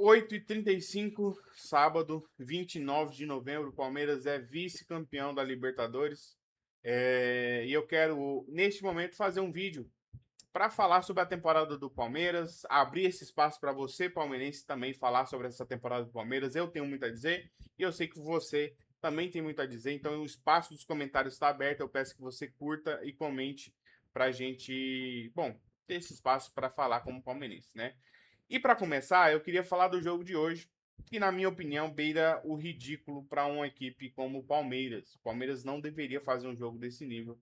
8h35, sábado, 29 de novembro, o Palmeiras é vice-campeão da Libertadores. E eu quero, neste momento, fazer um vídeo para falar sobre a temporada do Palmeiras, abrir esse espaço para você, palmeirense, também falar sobre essa temporada do Palmeiras. Eu tenho muito a dizer e eu sei que você também tem muito a dizer, então o espaço dos comentários está aberto. Eu peço que você curta e comente para a gente, bom, ter esse espaço para falar como palmeirense, né? E para começar, eu queria falar do jogo de hoje, que na minha opinião beira o ridículo para uma equipe como o Palmeiras. O Palmeiras não deveria fazer um jogo desse nível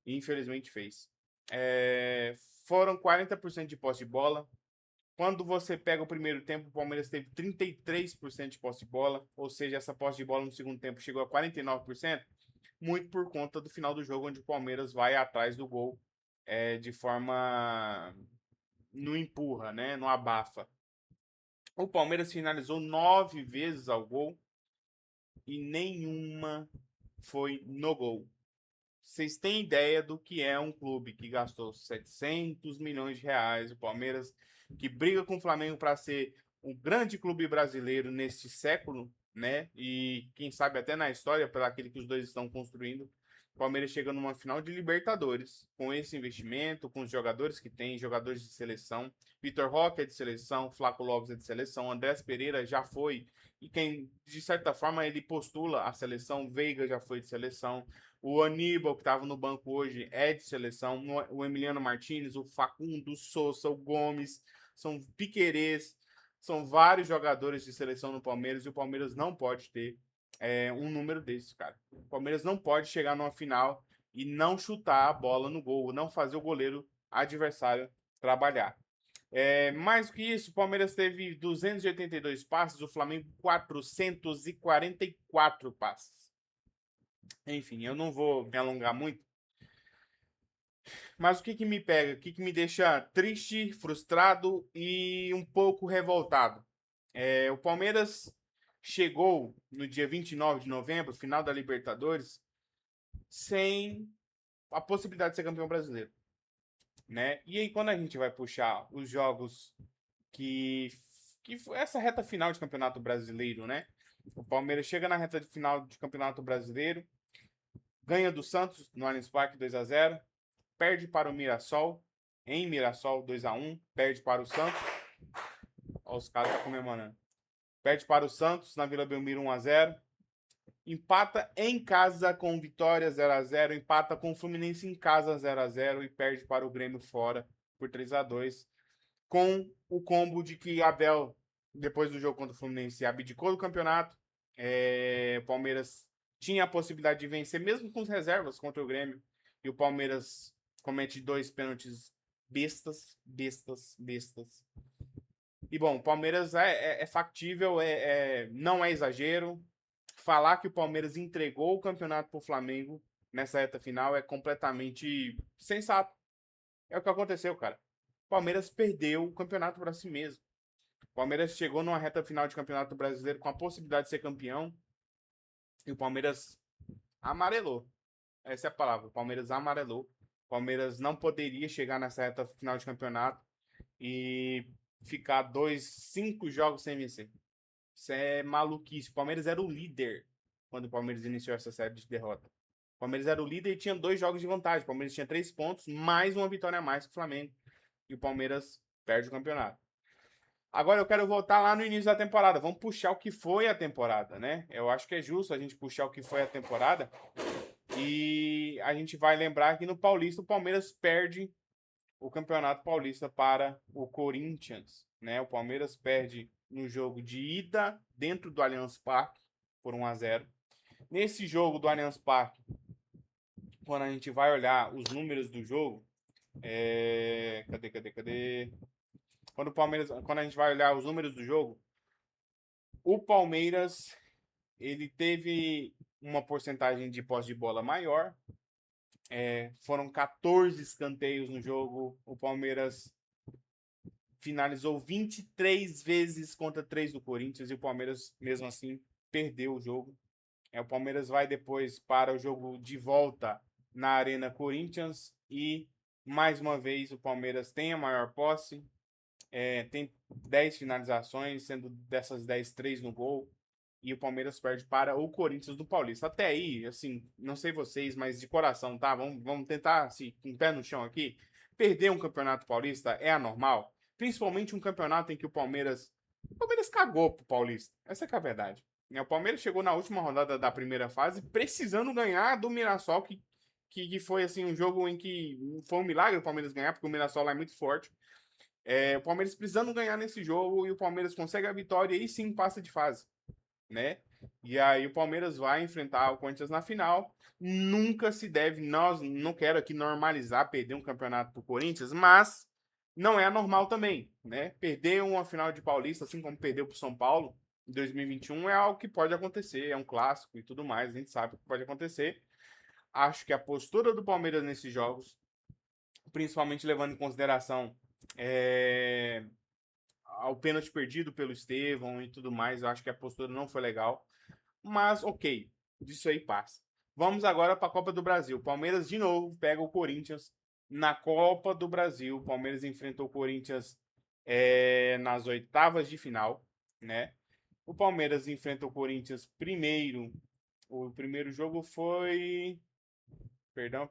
e infelizmente fez. Foram 40% de posse de bola. Quando você pega o primeiro tempo, o Palmeiras teve 33% de posse de bola, ou seja, essa posse de bola no segundo tempo chegou a 49%, muito por conta do final do jogo, onde o Palmeiras vai atrás do gol de forma não empurra, né? Não abafa. O Palmeiras finalizou 9 vezes ao gol e nenhuma foi no gol. Vocês têm ideia do que é um clube que gastou 700 milhões de reais, o Palmeiras, que briga com o Flamengo para ser um grande clube brasileiro neste século, né? E quem sabe até na história, pelo aquele que os dois estão construindo. O Palmeiras chega numa final de Libertadores com esse investimento, com os jogadores que tem, jogadores de seleção. Vitor Roque é de seleção, Flaco Lopes é de seleção, Andrés Pereira já foi, e quem, de certa forma, ele postula a seleção, Veiga já foi de seleção. O Aníbal, que estava no banco hoje, é de seleção. O Emiliano Martínez, o Facundo, o Sousa, o Gomes, são Piquerez, são vários jogadores de seleção no Palmeiras e o Palmeiras não pode ter um número desses, cara. O Palmeiras não pode chegar numa final e não chutar a bola no gol, não fazer o goleiro adversário trabalhar. Mais do que isso, o Palmeiras teve 282 passes, o Flamengo 444 passes. Enfim, eu não vou me alongar muito, mas o que me pega, o que me deixa triste, frustrado e um pouco revoltado? O Palmeiras chegou no dia 29 de novembro, final da Libertadores, sem a possibilidade de ser campeão brasileiro, né? E aí quando a gente vai puxar os jogos que foi essa reta final de Campeonato Brasileiro, né? O Palmeiras chega na reta final de Campeonato Brasileiro, ganha do Santos no Allianz Parque 2-0, perde para o Mirassol, em Mirassol 2-1, perde para o Santos. Olha os caras comemorando. Perde para o Santos na Vila Belmiro 1-0. Empata em casa com Vitória 0-0, empata com o Fluminense em casa 0-0 e perde para o Grêmio fora por 3-2. Com o combo de que Abel, depois do jogo contra o Fluminense, abdicou do campeonato. O Palmeiras tinha a possibilidade de vencer, mesmo com as reservas contra o Grêmio. E o Palmeiras comete 2 pênaltis bestas. E bom, o Palmeiras é factível, não é exagero. Falar que o Palmeiras entregou o campeonato para o Flamengo nessa reta final é completamente sensato. É o que aconteceu, cara. O Palmeiras perdeu o campeonato para si mesmo. O Palmeiras chegou numa reta final de campeonato brasileiro com a possibilidade de ser campeão e o Palmeiras amarelou. Essa é a palavra. O Palmeiras amarelou. O Palmeiras não poderia chegar nessa reta final de campeonato e ficar 5 jogos sem vencer. Isso é maluquice. O Palmeiras era o líder quando o Palmeiras iniciou essa série de derrota. O Palmeiras era o líder e tinha 2 jogos de vantagem. O Palmeiras tinha 3 pontos, mais uma vitória a mais que o Flamengo. E o Palmeiras perde o campeonato. Agora eu quero voltar lá no início da temporada. Vamos puxar o que foi a temporada, né? Eu acho que é justo a gente puxar o que foi a temporada. E a gente vai lembrar que no Paulista o Palmeiras perde o Campeonato Paulista para o Corinthians, né? O Palmeiras perde no jogo de ida dentro do Allianz Parque por 1-0. Nesse jogo do Allianz Parque, quando a gente vai olhar os números do jogo, cadê? Quando a gente vai olhar os números do jogo, o Palmeiras ele teve uma porcentagem de posse de bola maior. Foram 14 escanteios no jogo. O Palmeiras finalizou 23 vezes contra 3 do Corinthians e o Palmeiras, mesmo assim, perdeu o jogo. O Palmeiras vai depois para o jogo de volta na Arena Corinthians e, mais uma vez, o Palmeiras tem a maior posse, tem 10 finalizações, sendo dessas 10, 3 no gol. E o Palmeiras perde para o Corinthians do Paulista. Até aí, assim, não sei vocês, mas de coração, tá? Vamos tentar, assim, com o pé no chão aqui. Perder um campeonato paulista é anormal. Principalmente um campeonato em que o Palmeiras cagou pro Paulista. Essa que é a verdade. O Palmeiras chegou na última rodada da primeira fase precisando ganhar do Mirassol, que foi assim um jogo em que foi um milagre o Palmeiras ganhar, porque o Mirassol lá é muito forte. O Palmeiras precisando ganhar nesse jogo e o Palmeiras consegue a vitória e aí sim passa de fase, né? E aí o Palmeiras vai enfrentar o Corinthians na final. Nunca se deve, nós não quero aqui normalizar perder um campeonato pro Corinthians, mas não é anormal também, né? Perder uma final de Paulista, assim como perdeu pro São Paulo em 2021, é algo que pode acontecer, é um clássico e tudo mais, a gente sabe que pode acontecer. Acho que a postura do Palmeiras nesses jogos, principalmente levando em consideração o pênalti perdido pelo Estevão e tudo mais, eu acho que a postura não foi legal. Mas, ok, disso aí passa. Vamos agora para a Copa do Brasil. Palmeiras, de novo, pega o Corinthians na Copa do Brasil. O Palmeiras enfrentou o Corinthians nas oitavas de final, né? O Palmeiras enfrenta o Corinthians primeiro. O primeiro jogo foi... Perdão.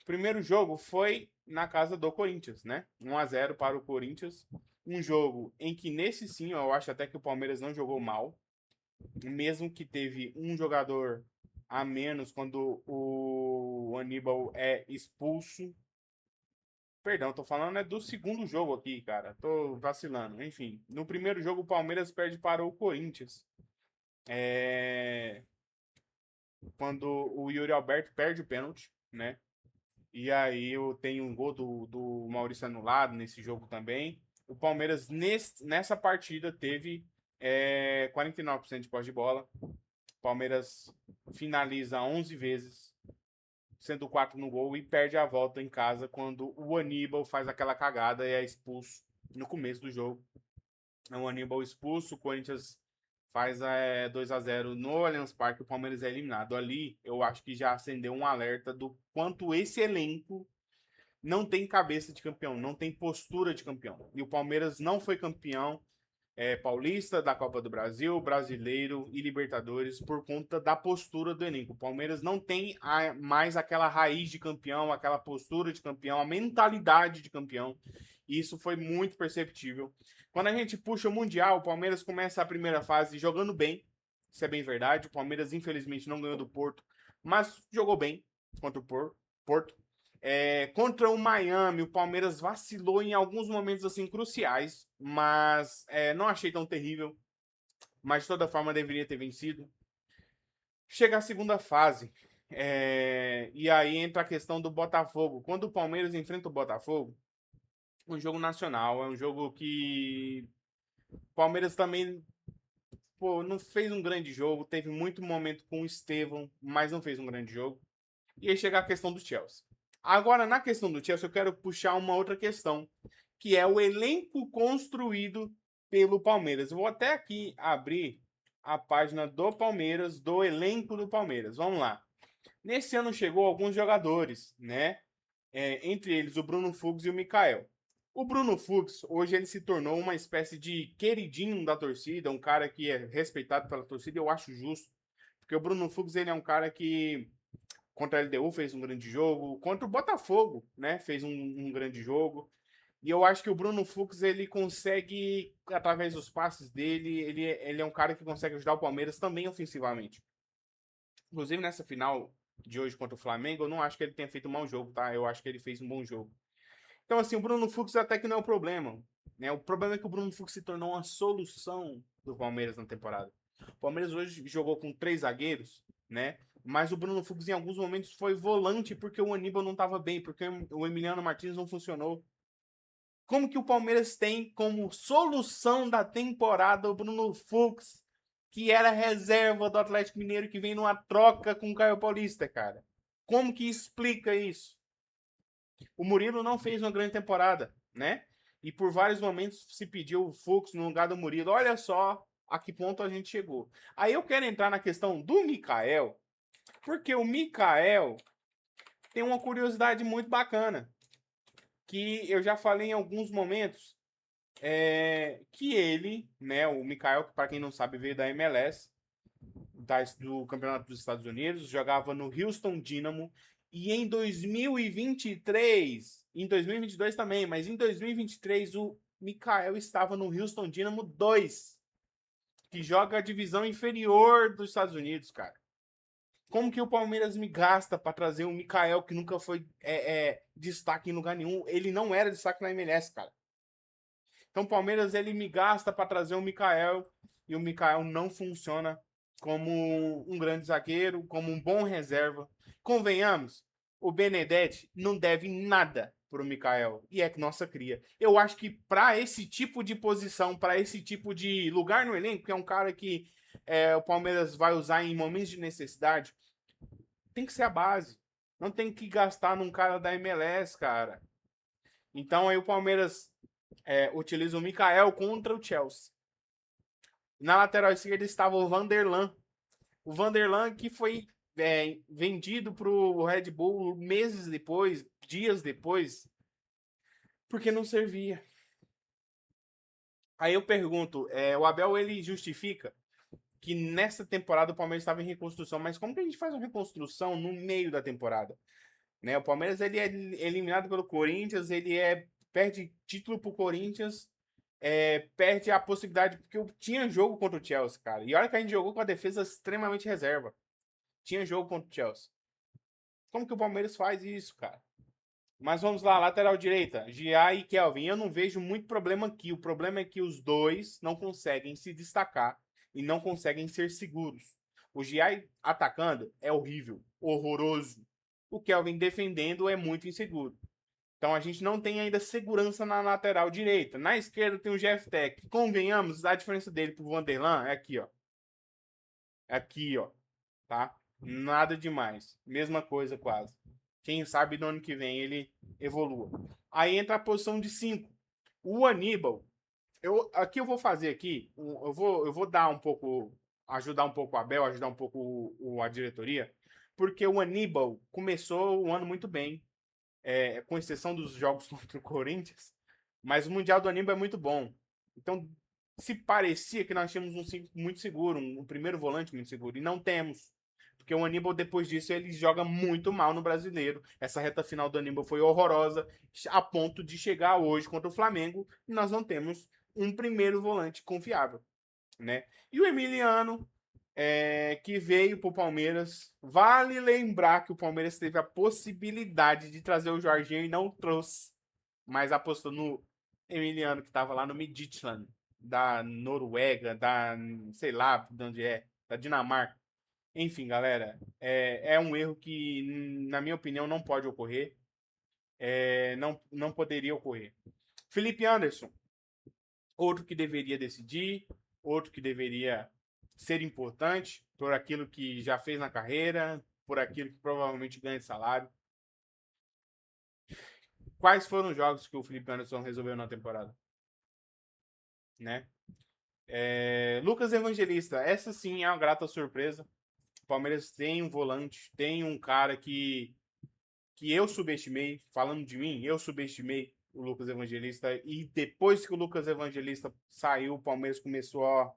O primeiro jogo foi na casa do Corinthians, né? 1-0 para o Corinthians. Um jogo em que, nesse sim, eu acho até que o Palmeiras não jogou mal. Mesmo que teve um jogador a menos quando o Aníbal é expulso. Perdão, tô falando do segundo jogo aqui, cara. Tô vacilando. Enfim, no primeiro jogo o Palmeiras perde para o Corinthians. Quando o Yuri Alberto perde o pênalti, né? E aí eu tenho um gol do Maurício anulado nesse jogo também. O Palmeiras nessa partida teve 49% de posse de bola. O Palmeiras finaliza 11 vezes, sendo 4 no gol, e perde a volta em casa quando o Aníbal faz aquela cagada e é expulso no começo do jogo. O Aníbal expulso, o Corinthians faz 2-0 no Allianz Parque, o Palmeiras é eliminado. Ali eu acho que já acendeu um alerta do quanto esse elenco não tem cabeça de campeão, não tem postura de campeão. E o Palmeiras não foi campeão paulista, da Copa do Brasil, brasileiro e Libertadores por conta da postura do elenco. O Palmeiras não tem mais aquela raiz de campeão, aquela postura de campeão, a mentalidade de campeão. E isso foi muito perceptível. Quando a gente puxa o Mundial, o Palmeiras começa a primeira fase jogando bem. Isso é bem verdade. O Palmeiras, infelizmente, não ganhou do Porto, mas jogou bem contra o Porto. Contra o Miami, o Palmeiras vacilou em alguns momentos assim cruciais, mas não achei tão terrível. Mas de toda forma deveria ter vencido. Chega a segunda fase. E aí entra a questão do Botafogo. Quando o Palmeiras enfrenta o Botafogo, um jogo nacional, é um jogo que o Palmeiras também não fez um grande jogo. Teve muito momento com o Estevão, mas não fez um grande jogo. E aí chega a questão do Chelsea. Agora, na questão do Chelsea, eu quero puxar uma outra questão, que é o elenco construído pelo Palmeiras. Eu vou até aqui abrir a página do Palmeiras, do elenco do Palmeiras. Vamos lá. Nesse ano chegou alguns jogadores, né? Entre eles o Bruno Fux e o Mikael. O Bruno Fux, hoje ele se tornou uma espécie de queridinho da torcida, um cara que é respeitado pela torcida, eu acho justo. Porque o Bruno Fux, ele é um cara que contra a LDU fez um grande jogo, contra o Botafogo, né, fez um grande jogo. E eu acho que o Bruno Fux, ele consegue, através dos passes dele, ele é um cara que consegue ajudar o Palmeiras também ofensivamente. Inclusive nessa final de hoje contra o Flamengo, eu não acho que ele tenha feito um mau jogo, tá? Eu acho que ele fez um bom jogo. Então, assim, o Bruno Fux até que não é o problema, né? O problema é que o Bruno Fux se tornou uma solução do Palmeiras na temporada. O Palmeiras hoje jogou com 3 zagueiros, né? Mas o Bruno Fux em alguns momentos foi volante porque o Aníbal não estava bem, porque o Emiliano Martins não funcionou. Como que o Palmeiras tem como solução da temporada o Bruno Fux, que era reserva do Atlético Mineiro, que vem numa troca com o Caio Paulista, cara? Como que explica isso? O Murilo não fez uma grande temporada, né? E por vários momentos se pediu o Fux no lugar do Murilo. Olha só a que ponto a gente chegou. Aí eu quero entrar na questão do Mikael, porque o Mikael tem uma curiosidade muito bacana. que eu já falei em alguns momentos que ele, né, o Mikael, que para quem não sabe veio da MLS, do Campeonato dos Estados Unidos, jogava no Houston Dynamo e em 2023, em 2022 também, mas em 2023 o Mikael estava no Houston Dynamo 2, que joga a divisão inferior dos Estados Unidos, cara. Como que o Palmeiras me gasta para trazer o Mikael, que nunca foi destaque em lugar nenhum? Ele não era destaque na MLS, cara. Então o Palmeiras ele me gasta para trazer o Mikael e o Mikael não funciona como um grande zagueiro, como um bom reserva. Convenhamos, o Benedetti não deve nada pro Mikael e é nossa cria. Eu acho que para esse tipo de posição, para esse tipo de lugar no elenco, que é um cara que o Palmeiras vai usar em momentos de necessidade, tem que ser a base. Não tem que gastar num cara da MLS, cara. Então aí o Palmeiras utiliza o Mikael contra o Chelsea. Na lateral esquerda estava o Vanderlan. O Vanderlan que foi vendido para o Red Bull meses depois, dias depois, porque não servia. Aí eu pergunto, o Abel ele justifica que nessa temporada o Palmeiras estava em reconstrução, mas como que a gente faz uma reconstrução no meio da temporada? Né? O Palmeiras ele é eliminado pelo Corinthians, perde título pro Corinthians, perde a possibilidade, porque tinha jogo contra o Chelsea, cara. E olha que a gente jogou com a defesa extremamente reserva. Tinha jogo contra o Chelsea. Como que o Palmeiras faz isso, cara? Mas vamos lá, lateral direita, Gia e Kelvin. Eu não vejo muito problema aqui. O problema é que os dois não conseguem se destacar e não conseguem ser seguros. O Gia atacando é horrível, horroroso. O Kelvin defendendo é muito inseguro. Então a gente não tem ainda segurança na lateral direita. Na esquerda tem o Jeff Tech. Convenhamos, a diferença dele pro Vanderlan é aqui, ó. É aqui, ó. Tá? Nada demais. Mesma coisa quase. Quem sabe no ano que vem ele evolua. Aí entra a posição de 5. O Aníbal. Aqui eu vou fazer aqui. Eu vou dar um pouco. Ajudar um pouco o Abel, ajudar um pouco a diretoria. Porque o Aníbal começou o ano muito bem. Com exceção dos jogos contra o Corinthians. Mas o Mundial do Aníbal é muito bom. Então, se parecia que nós tínhamos um 5 muito seguro, um primeiro volante muito seguro. E não temos. Porque o Aníbal, depois disso, ele joga muito mal no brasileiro. Essa reta final do Aníbal foi horrorosa, a ponto de chegar hoje contra o Flamengo e nós não temos um primeiro volante confiável. Né? E o Emiliano, que veio para o Palmeiras. Vale lembrar que o Palmeiras teve a possibilidade de trazer o Jorginho e não trouxe, mas apostou no Emiliano, que estava lá no Midtjylland, da Noruega, sei lá de onde da Dinamarca. Enfim, galera, é um erro que, na minha opinião, não pode ocorrer. Não poderia ocorrer. Felipe Anderson, outro que deveria decidir, outro que deveria ser importante por aquilo que já fez na carreira, por aquilo que provavelmente ganha de salário. Quais foram os jogos que o Felipe Anderson resolveu na temporada? Né? Lucas Evangelista, essa sim é uma grata surpresa. O Palmeiras tem um volante, tem um cara que eu subestimei, falando de mim, eu subestimei o Lucas Evangelista, e depois que o Lucas Evangelista saiu, o Palmeiras começou a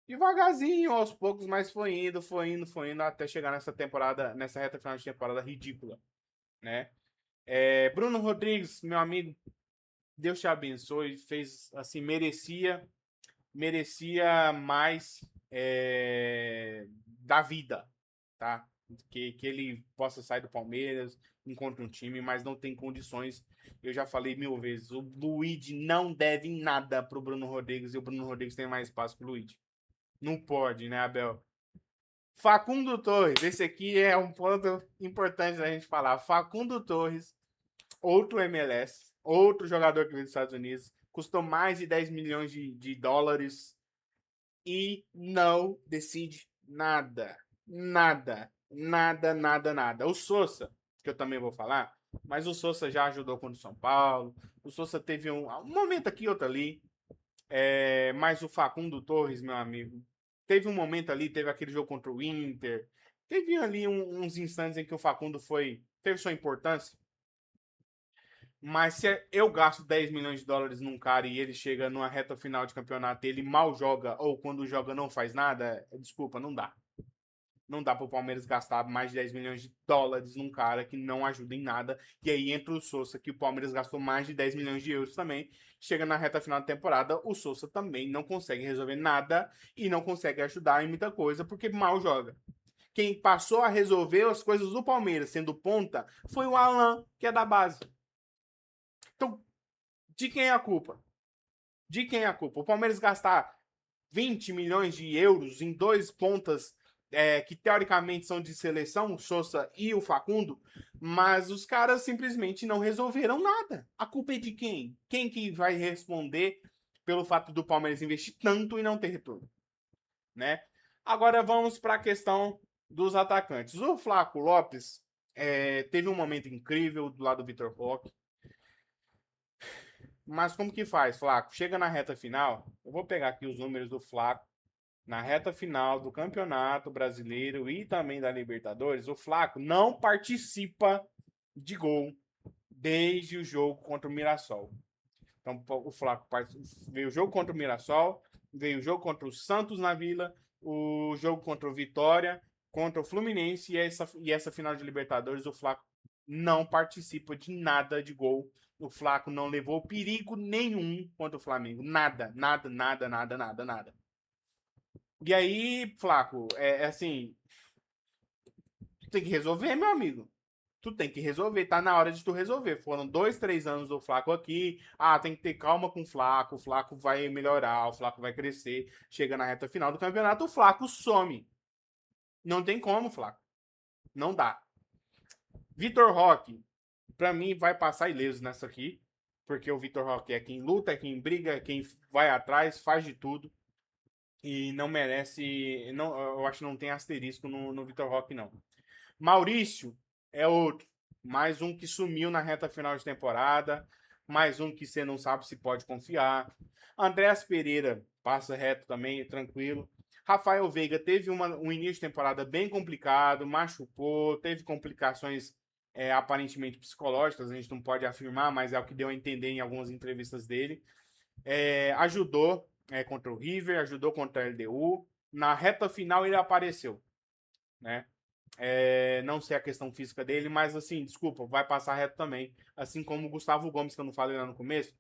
devagarzinho, aos poucos, mas foi indo, até chegar nessa temporada, nessa reta final de temporada ridícula, né? Bruno Rodrigues, meu amigo, Deus te abençoe, fez, assim, merecia mais da vida, tá? Que ele possa sair do Palmeiras, encontre um time, mas não tem condições. Eu já falei 1000 vezes, o Luigi não deve nada pro Bruno Rodrigues e o Bruno Rodrigues tem mais espaço que o Luigi. Não pode, né, Abel? Facundo Torres, esse aqui é um ponto importante da gente falar. Facundo Torres, outro MLS, outro jogador que veio dos Estados Unidos, custou mais de 10 milhões de dólares e não decide nada. Nada. Nada, nada, nada. O Sousa, que eu também vou falar, mas o Sousa já ajudou contra o São Paulo. O Sousa teve um momento aqui, outro ali. Mas o Facundo Torres, meu amigo, teve um momento ali, teve aquele jogo contra o Inter. Teve ali uns instantes em que o Facundo teve sua importância. Mas se eu gasto 10 milhões de dólares num cara e ele chega numa reta final de campeonato e ele mal joga, ou quando joga não faz nada, desculpa, não dá. Não dá para o Palmeiras gastar mais de 10 milhões de dólares num cara que não ajuda em nada. E aí entra o Sousa, que o Palmeiras gastou mais de 10 milhões de euros também. Chega na reta final da temporada, o Sousa também não consegue resolver nada e não consegue ajudar em muita coisa porque mal joga. Quem passou a resolver as coisas do Palmeiras, sendo ponta, foi o Alan, que é da base. Então, de quem é a culpa? De quem é a culpa? O Palmeiras gastar 20 milhões de euros em dois pontas que teoricamente são de seleção, o Sousa e o Facundo, mas os caras simplesmente não resolveram nada. A culpa é de quem? Quem que vai responder pelo fato do Palmeiras investir tanto e não ter retorno, né? Agora vamos para a questão dos atacantes. O Flaco Lopes teve um momento incrível do lado do Vitor Roque. Mas como que faz, Flaco? Chega na reta final, eu vou pegar aqui os números do Flaco. Na reta final do Campeonato Brasileiro e também da Libertadores, o Flaco não participa de gol desde o jogo contra o Mirassol. Então, o Flaco veio o jogo contra o Mirassol, veio o jogo contra o Santos na Vila, o jogo contra o Vitória, contra o Fluminense e essa final de Libertadores, o Flaco não participa de nada de gol. O Flaco não levou perigo nenhum contra o Flamengo. Nada, nada, nada, nada, nada, nada. E aí, Flaco, assim, tu tem que resolver, meu amigo. Tu tem que resolver, tá na hora de tu resolver. Foram 2, 3 anos do Flaco aqui. Ah, tem que ter calma com o Flaco vai melhorar, o Flaco vai crescer. Chega na reta final do campeonato, o Flaco some. Não tem como, Flaco. Não dá. Vitor Roque, pra mim, vai passar ileso nessa aqui. Porque o Vitor Roque é quem luta, é quem briga, é quem vai atrás, faz de tudo. E não merece. Não, eu acho que não tem asterisco no Vitor Roque, não. Maurício é outro. Mais um que sumiu na reta final de temporada. Mais um que você não sabe se pode confiar. Andréas Pereira passa reto também, tranquilo. Rafael Veiga teve um início de temporada bem complicado, machucou, teve complicações aparentemente psicológicas, a gente não pode afirmar, mas é o que deu a entender em algumas entrevistas dele. Ajudou contra o River, ajudou contra a LDU. Na reta final ele apareceu, né? Não sei a questão física dele, mas assim, desculpa, vai passar reto também. Assim como o Gustavo Gomes, que eu não falei lá no começo,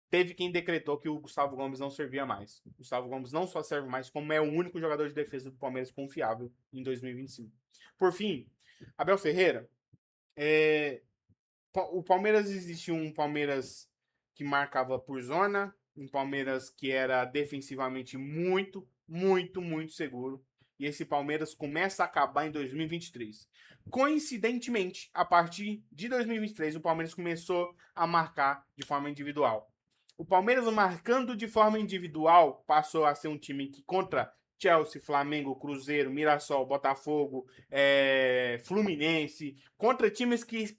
teve quem decretou que o Gustavo Gomes não servia mais. O Gustavo Gomes não só serve mais, como é o único jogador de defesa do Palmeiras confiável em 2025. Por fim, Abel Ferreira, o Palmeiras existiu um Palmeiras que marcava por zona, um Palmeiras que era defensivamente muito, muito, muito seguro. E esse Palmeiras começa a acabar em 2023. Coincidentemente, a partir de 2023, o Palmeiras começou a marcar de forma individual. O Palmeiras marcando de forma individual passou a ser um time que contra Chelsea, Flamengo, Cruzeiro, Mirassol, Botafogo, Fluminense, contra times que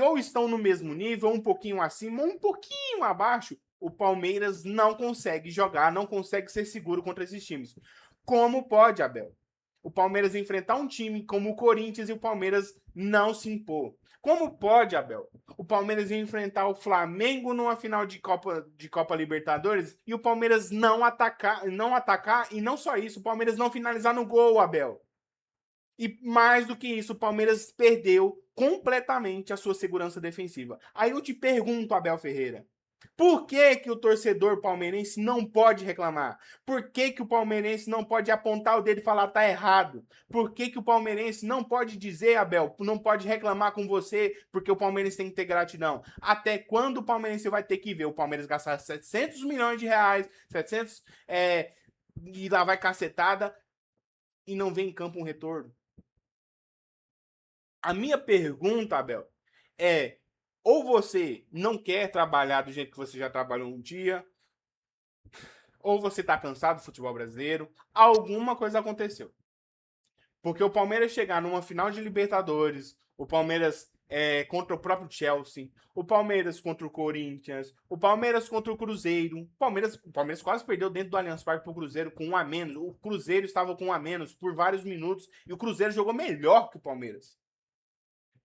ou estão no mesmo nível, um pouquinho acima, ou um pouquinho abaixo, o Palmeiras não consegue jogar, não consegue ser seguro contra esses times. Como pode, Abel? O Palmeiras enfrentar um time como o Corinthians e o Palmeiras não se impor. Como pode, Abel? O Palmeiras enfrentar o Flamengo numa final de Copa Libertadores e o Palmeiras não atacar e não só isso, o Palmeiras não finalizar no gol, Abel. E mais do que isso, o Palmeiras perdeu completamente a sua segurança defensiva. Aí eu te pergunto, Abel Ferreira, por que que o torcedor palmeirense não pode reclamar? Por que que o palmeirense não pode apontar o dedo e falar tá errado? Por que que o palmeirense não pode dizer, Abel, não pode reclamar com você porque o palmeirense tem que ter gratidão? Até quando o palmeirense vai ter que ver o Palmeiras gastar 700 milhões de reais, 700, e lá vai cacetada e não vem em campo um retorno? A minha pergunta, Abel, é: ou você não quer trabalhar do jeito que você já trabalhou um dia, ou você tá cansado do futebol brasileiro, alguma coisa aconteceu. Porque o Palmeiras chegar numa final de Libertadores, o Palmeiras contra o próprio Chelsea, o Palmeiras contra o Corinthians, o Palmeiras contra o Cruzeiro. O Palmeiras quase perdeu dentro do Allianz Parque pro Cruzeiro com 1 a menos. O Cruzeiro estava com 1 a menos por vários minutos e o Cruzeiro jogou melhor que o Palmeiras.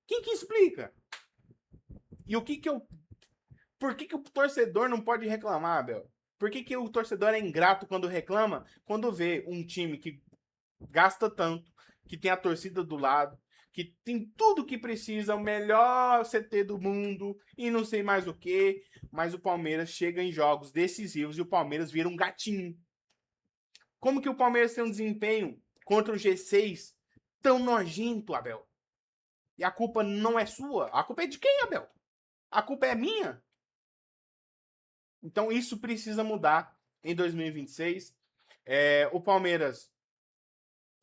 Quem que explica? E o que que eu... Por que que o torcedor não pode reclamar, Abel? Por que que o torcedor é ingrato quando reclama? Quando vê um time que gasta tanto, que tem a torcida do lado, que tem tudo que precisa, o melhor CT do mundo e não sei mais o que, mas o Palmeiras chega em jogos decisivos e o Palmeiras vira um gatinho. Como que o Palmeiras tem um desempenho contra o G6 tão nojento, Abel? E a culpa não é sua? A culpa é de quem, Abel? A culpa é minha? Então isso precisa mudar em 2026. O Palmeiras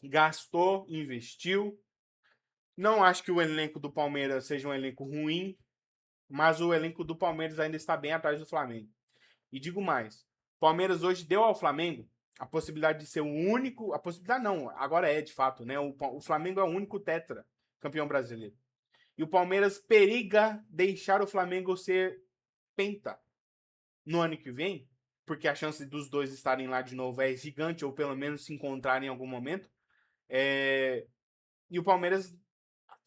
gastou, investiu. Não acho que o elenco do Palmeiras seja um elenco ruim, mas o elenco do Palmeiras ainda está bem atrás do Flamengo. E digo mais, o Palmeiras hoje deu ao Flamengo a possibilidade de ser o único, a possibilidade não, agora é de fato, né? O Flamengo é o único tetra campeão brasileiro. E o Palmeiras periga deixar o Flamengo ser penta no ano que vem, porque a chance dos dois estarem lá de novo é gigante, ou pelo menos se encontrarem em algum momento. E o Palmeiras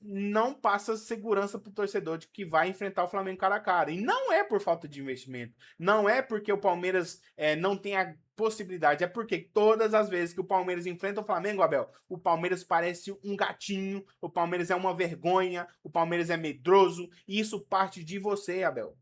não passa segurança para o torcedor de que vai enfrentar o Flamengo cara a cara. E não é por falta de investimento. Não é porque o Palmeiras não tem a possibilidade. É porque todas as vezes que o Palmeiras enfrenta o Flamengo, Abel, o Palmeiras parece um gatinho, o Palmeiras é uma vergonha, o Palmeiras é medroso. E isso parte de você, Abel.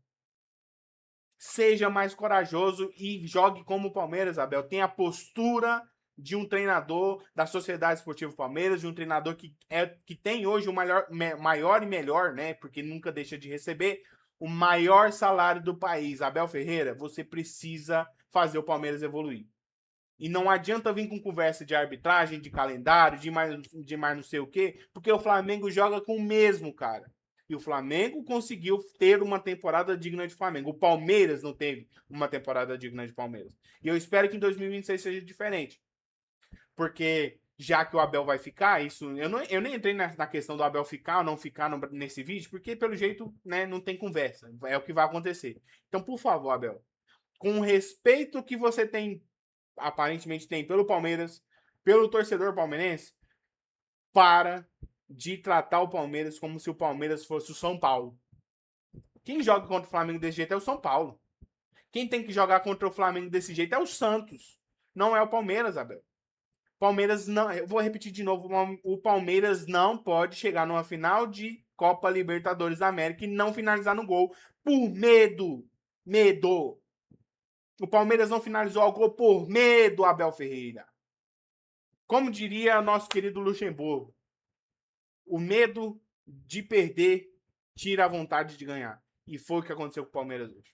Seja mais corajoso e jogue como o Palmeiras, Abel. Tenha a postura de um treinador da Sociedade Esportiva Palmeiras, de um treinador que tem hoje o maior e melhor, né? Porque nunca deixa de receber o maior salário do país. Abel Ferreira, você precisa fazer o Palmeiras evoluir. E não adianta vir com conversa de arbitragem, de calendário, de mais não sei o quê, porque o Flamengo joga com o mesmo, cara. E o Flamengo conseguiu ter uma temporada digna de Flamengo. O Palmeiras não teve uma temporada digna de Palmeiras. E eu espero que em 2026 seja diferente. Porque já que o Abel vai ficar, isso eu nem entrei na questão do Abel ficar ou não ficar nesse vídeo, porque pelo jeito, né, não tem conversa. É o que vai acontecer. Então, por favor, Abel, com o respeito que você tem, aparentemente tem pelo Palmeiras, pelo torcedor palmeirense, para de tratar o Palmeiras como se o Palmeiras fosse o São Paulo. Quem joga contra o Flamengo desse jeito é o São Paulo. Quem tem que jogar contra o Flamengo desse jeito é o Santos. Não é o Palmeiras, Abel. Palmeiras não. Eu vou repetir de novo: o Palmeiras não pode chegar numa final de Copa Libertadores da América e não finalizar no gol por medo. Medo. O Palmeiras não finalizou o gol por medo, Abel Ferreira. Como diria nosso querido Luxemburgo, o medo de perder tira a vontade de ganhar. E foi o que aconteceu com o Palmeiras hoje.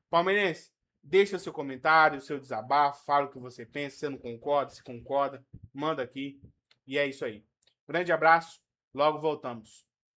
Palmeirense, deixa seu comentário, seu desabafo, fala o que você pensa, se você não concorda, se concorda, manda aqui. E é isso aí. Grande abraço, logo voltamos.